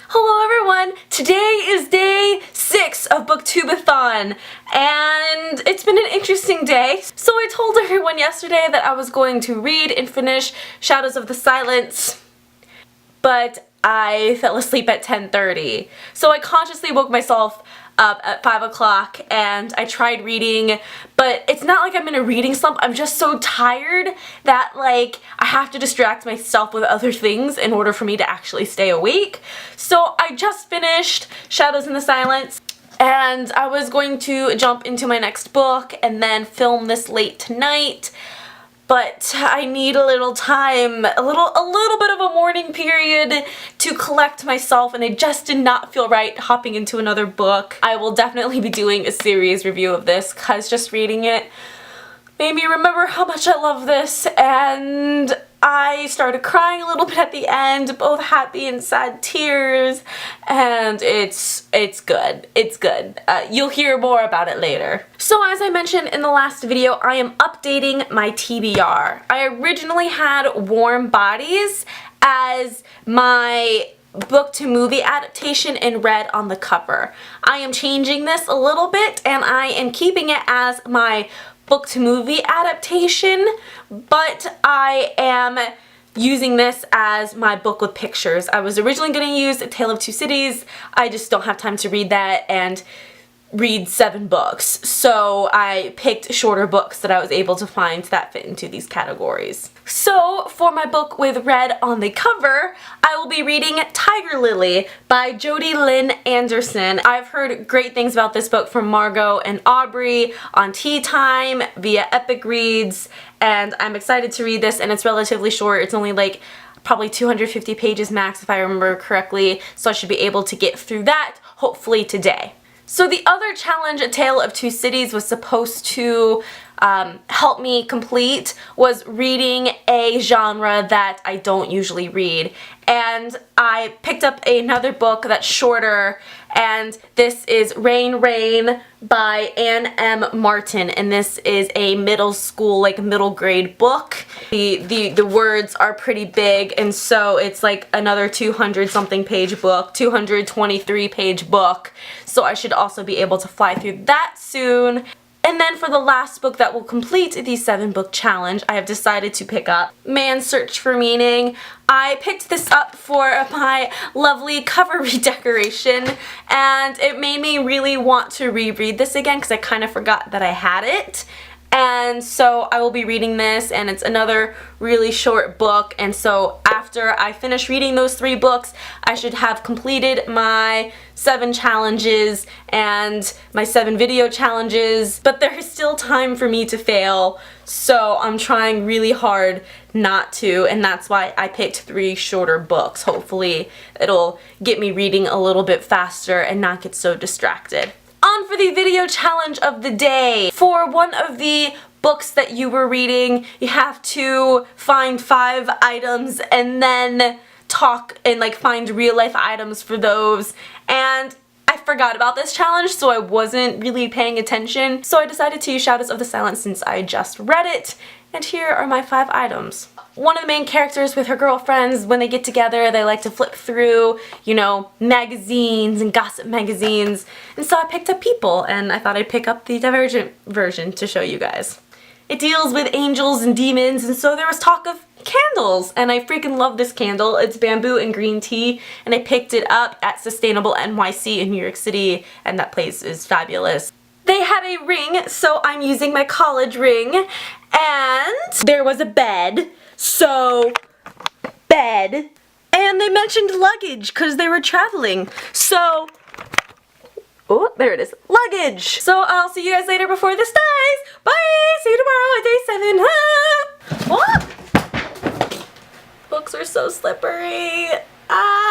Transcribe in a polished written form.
Hello everyone! Today is day 6 of BookTubeAthon, and it's been an interesting day. So I told everyone yesterday that I was going to read and finish Shadows of the Silence, but I fell asleep at 10:30. So I consciously woke myself up at 5 o'clock and I tried reading, but it's not like I'm in a reading slump. I'm just so tired that like I have to distract myself with other things in order for me to actually stay awake. So I just finished Shadows in the Silence and I was going to jump into my next book and then film this late tonight. But I need a little time, a little bit of a mourning period to collect myself, and it just did not feel right hopping into another book. I will definitely be doing a series review of this because just reading it made me remember how much I love this, and I started crying a little bit at the end, both happy and sad tears, and it's good. It's good. You'll hear more about it later. So as I mentioned in the last video, I am updating my TBR. I originally had Warm Bodies as my book to movie adaptation in red on the cover. I am changing this a little bit and I am keeping it as my book to movie adaptation, but I am using this as my book with pictures. I was originally going to use A Tale of Two Cities. I just don't have time to read that and read 7 books. So I picked shorter books that I was able to find that fit into these categories. So for my book with red on the cover, I will be reading Tiger Lily by Jodi Lynn Anderson. I've heard great things about this book from Margot and Aubrey on Tea Time via Epic Reads, and I'm excited to read this, and it's relatively short. It's only like probably 250 pages max if I remember correctly, so I should be able to get through that hopefully today. So the other challenge A Tale of Two Cities was supposed to help me complete was reading a genre that I don't usually read, and I picked up another book that's shorter, and this is Rain Rain by Anne M. Martin, and this is a middle school, like middle grade book. The words are pretty big, and so it's like another 200 something page book, 223 page book, so I should also be able to fly through that soon. And then for the last book that will complete the 7-book challenge, I have decided to pick up Man's Search for Meaning. I picked this up for my lovely cover redecoration, and it made me really want to reread this again because I kind of forgot that I had it. And so I will be reading this, and it's another really short book, and so after I finish reading those 3 books, I should have completed my 7 challenges and my 7 video challenges, but there is still time for me to fail, so I'm trying really hard not to, and that's why I picked 3 shorter books. Hopefully it'll get me reading a little bit faster and not get so distracted. On for the video challenge of the day. For one of the books that you were reading, you have to find 5 items and then talk and like find real life items for those. And I forgot about this challenge, so I wasn't really paying attention. So I decided to use Shadows of the Silence since I just read it. And here are my 5 items. One of the main characters with her girlfriends, when they get together, they like to flip through, you know, magazines and gossip magazines. And so I picked up People, and I thought I'd pick up the Divergent version to show you guys. It deals with angels and demons, and so there was talk of candles, and I freaking love this candle. It's bamboo and green tea, and I picked it up at Sustainable NYC in New York City, and that place is fabulous. They had a ring, so I'm using my college ring, and there was a bed, so bed, and they mentioned luggage because they were traveling, so oh, there it is, luggage. So I'll see you guys later before this dies. Bye! See you tomorrow at day 7. Ah! Oh! Books are so slippery. Ah!